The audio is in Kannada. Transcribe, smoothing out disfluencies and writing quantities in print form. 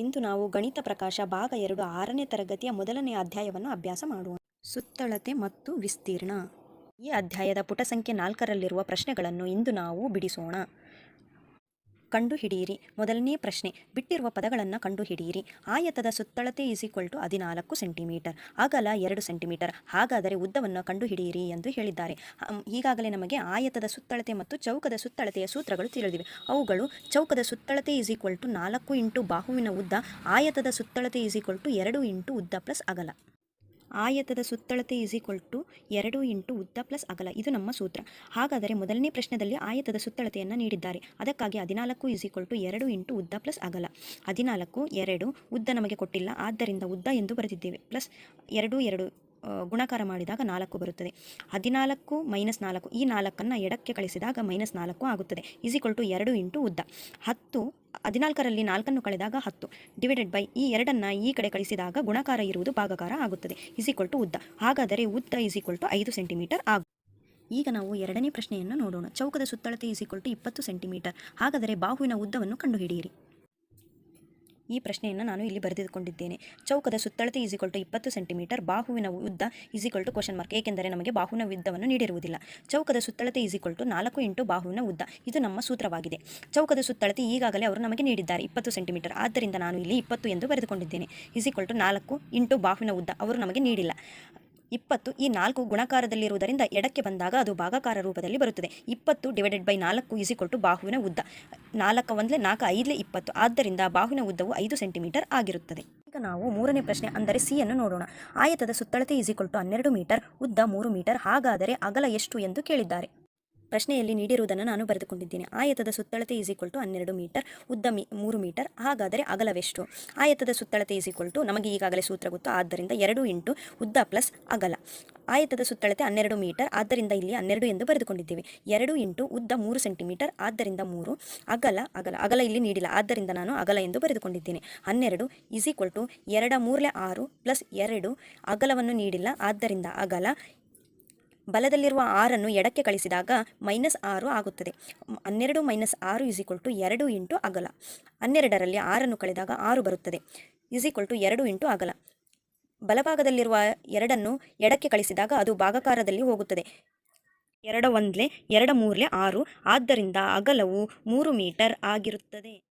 ಇಂದು ನಾವು ಗಣಿತ ಪ್ರಕಾಶ ಭಾಗ 2 6ನೇ ತರಗತಿಯ ಮೊದಲನೇ ಅಧ್ಯಾಯವನ್ನು ಅಭ್ಯಾಸ ಮಾಡೋಣ. ಸುತ್ತಳತೆ ಮತ್ತು ವಿಸ್ತೀರ್ಣ. ಈ ಅಧ್ಯಾಯದ ಪುಟ ಸಂಖ್ಯೆ 4ರಲ್ಲಿರುವ ಪ್ರಶ್ನೆಗಳನ್ನು ಇಂದು ನಾವು ಬಿಡಿಸೋಣ. ಕಂಡುಹಿಡಿಯಿರಿ. ಮೊದಲನೇ ಪ್ರಶ್ನೆ, ಬಿಟ್ಟಿರುವ ಪದಗಳನ್ನು ಕಂಡುಹಿಡಿಯಿರಿ. ಆಯತದ ಸುತ್ತಳತೆ = 14 ಸೆಂಟಿಮೀಟರ್, ಅಗಲ 2 ಸೆಂಟಿಮೀಟರ್. ಹಾಗಾದರೆ ಉದ್ದವನ್ನು ಕಂಡುಹಿಡಿಯಿರಿ ಎಂದು ಹೇಳಿದ್ದಾರೆ. ಈಗಾಗಲೇ ನಮಗೆ ಆಯತದ ಸುತ್ತಳತೆ ಮತ್ತು ಚೌಕದ ಸುತ್ತಳತೆಯ ಸೂತ್ರಗಳು ತಿಳಿದಿವೆ. ಅವುಗಳು: ಚೌಕದ ಸುತ್ತಳತೆ = 4 ಇಂಟು ಬಾಹುವಿನ ಉದ್ದ, ಆಯತದ ಸುತ್ತಳತೆ = 2 ಇಂಟು ಉದ್ದ ಪ್ಲಸ್ ಅಗಲ. ಆಯತದ ಸುತ್ತಳತೆ = 2 ಇಂಟು ಉದ್ದ ಪ್ಲಸ್ ಅಗಲ, ಇದು ನಮ್ಮ ಸೂತ್ರ. ಹಾಗಾದರೆ ಮೊದಲನೇ ಪ್ರಶ್ನೆಯಲ್ಲಿ ಆಯತದ ಸುತ್ತಳತೆಯನ್ನು ನೀಡಿದ್ದಾರೆ. ಅದಕ್ಕಾಗಿ 14 = 2 ಇಂಟು ಉದ್ದ ಪ್ಲಸ್ ಅಗಲ. 14 2 ಉದ್ದ ನಮಗೆ ಕೊಟ್ಟಿಲ್ಲ, ಆದ್ದರಿಂದ ಉದ್ದ ಎಂದು ಬರೆದಿದ್ದೇವೆ. ಪ್ಲಸ್ 2 ಗುಣಾಕಾರ ಮಾಡಿದಾಗ 4 ಬರುತ್ತದೆ. 14 - 4, ಈ 4ಅನ್ನು ಎಡಕ್ಕೆ ಕಳಿಸಿದಾಗ -4 ಆಗುತ್ತದೆ. = 2 ಇಂಟು ಉದ್ದ. 10 14ರಲ್ಲಿ 4ಅನ್ನು ಕಳೆದಾಗ 10 ಡಿವೈಡೆಡ್ ಬೈ ಈ 2ಅನ್ನು ಈ ಕಡೆ ಕಳಿಸಿದಾಗ ಗುಣಾಕಾರ ಇರುವುದು ಭಾಗಾಕಾರ ಆಗುತ್ತದೆ. ಉದ್ದ. ಹಾಗಾದರೆ ಉದ್ದ = 5 ಸೆಂಟಿಮೀಟರ್ ಆಗುತ್ತದೆ. ಈಗ ನಾವು ಎರಡನೇ ಪ್ರಶ್ನೆಯನ್ನು ನೋಡೋಣ. ಚೌಕದ ಸುತ್ತಳತೆ = 20 ಸೆಂಟಿಮೀಟರ್. ಹಾಗಾದರೆ ಬಾಹುವಿನ ಉದ್ದವನ್ನು ಕಂಡುಹಿಡಿಯಿರಿ. ಈ ಪ್ರಶ್ನೆಯನ್ನು ನಾನು ಇಲ್ಲಿ ಬರೆದುಕೊಂಡಿದ್ದೇನೆ. ಚೌಕದ ಸುತ್ತಳತೆ = 20 ಸೆಂಟಿಮೀಟರ್, ಬಾಹುವಿನ ಉದ್ದ = ಏಕೆಂದರೆ ನಮಗೆ ಬಾಹುವಿನ ಉದ್ದವನ್ನು ನೀಡಿರುವುದಿಲ್ಲ. ಚೌಕದ ಸುತ್ತಳತೆ = 4 ಇಂಟು ಬಾಹುವಿನ ಉದ್ದ, ಇದು ನಮ್ಮ ಸೂತ್ರವಾಗಿದೆ. ಚೌಕದ ಸುತ್ತಳತೆ ಈಗಾಗಲೇ ಅವರು ನಮಗೆ ನೀಡಿದ್ದಾರೆ 20 ಸೆಂಟಿಮೀಟರ್, ಆದ್ದರಿಂದ ನಾನು ಇಲ್ಲಿ 20 ಎಂದು ಬರೆದುಕೊಂಡಿದ್ದೇನೆ. = 4 ಇಂಟು ಬಾಹುವಿನ ಉದ್ದ, ಅವರು ನಮಗೆ ನೀಡಿಲ್ಲ. 20 ಈ 4 ಗುಣಾಕಾರದಲ್ಲಿರುವುದರಿಂದ ಎಡಕ್ಕೆ ಬಂದಾಗ ಅದು ಭಾಗಾಕಾರ ರೂಪದಲ್ಲಿ ಬರುತ್ತದೆ. 20 ಡಿವೈಡೆಡ್ ಬೈ 4 = ಬಾಹುವಿನ ಉದ್ದ. 4 1 4 5 20, ಆದ್ದರಿಂದ ಬಾಹುವಿನ ಉದ್ದವು 5 ಸೆಂಟಿಮೀಟರ್ ಆಗಿರುತ್ತದೆ. ಈಗ ನಾವು ಮೂರನೇ ಪ್ರಶ್ನೆ ಅಂದರೆ ಸಿ ಅನ್ನು ನೋಡೋಣ. ಆಯತದ ಸುತ್ತಳತೆ = 12 ಮೀಟರ್, ಉದ್ದ 3 ಮೀಟರ್. ಹಾಗಾದರೆ ಅಗಲ ಎಷ್ಟು ಎಂದು ಕೇಳಿದ್ದಾರೆ. ಪ್ರಶ್ನೆಯಲ್ಲಿ ನೀಡಿರುವುದನ್ನು ನಾನು ಬರೆದುಕೊಂಡಿದ್ದೇನೆ. ಆಯತದ ಸುತ್ತಳತೆ = 12 ಮೀಟರ್, ಉದ್ದ 3 ಮೀಟರ್. ಹಾಗಾದರೆ ಅಗಲವೆಷ್ಟು? ಆಯತದ ಸುತ್ತಳತೆ ನಮಗೆ ಈಗಾಗಲೇ ಸೂತ್ರ ಗೊತ್ತು, ಆದ್ದರಿಂದ 2 ಇಂಟು ಉದ್ದ ಪ್ಲಸ್ ಅಗಲ. ಆಯತದ ಸುತ್ತಳತೆ 12 ಮೀಟರ್, ಆದ್ದರಿಂದ ಇಲ್ಲಿ 12 ಎಂದು ಬರೆದುಕೊಂಡಿದ್ದೇವೆ. 2 ಇಂಟು ಉದ್ದ 3 ಸೆಂಟಿಮೀಟರ್, ಆದ್ದರಿಂದ 3. ಅಗಲ ಇಲ್ಲಿ ನೀಡಿಲ್ಲ, ಆದ್ದರಿಂದ ನಾನು ಅಗಲ ಎಂದು ಬರೆದುಕೊಂಡಿದ್ದೇನೆ. 12 = 2 3 6 ಪ್ಲಸ್ 2. ಅಗಲವನ್ನು ನೀಡಿಲ್ಲ, ಆದ್ದರಿಂದ ಅಗಲ. ಬಲದಲ್ಲಿರುವ 6ಅನ್ನು ಎಡಕ್ಕೆ ಕಳಿಸಿದಾಗ -6 ಆಗುತ್ತದೆ. 12 - 6 = 2 ಇಂಟು ಅಗಲ. 12ರಲ್ಲಿ 6ಅನ್ನು ಕಳೆದಾಗ 6 ಬರುತ್ತದೆ. = 2 ಇಂಟು ಅಗಲ. ಬಲಭಾಗದಲ್ಲಿರುವ 2ಅನ್ನು ಎಡಕ್ಕೆ ಕಳಿಸಿದಾಗ ಅದು ಭಾಗಾಕಾರದಲ್ಲಿ ಹೋಗುತ್ತದೆ. 2 1 2 3 6, ಆದ್ದರಿಂದ ಅಗಲವು 3 ಮೀಟರ್ ಆಗಿರುತ್ತದೆ.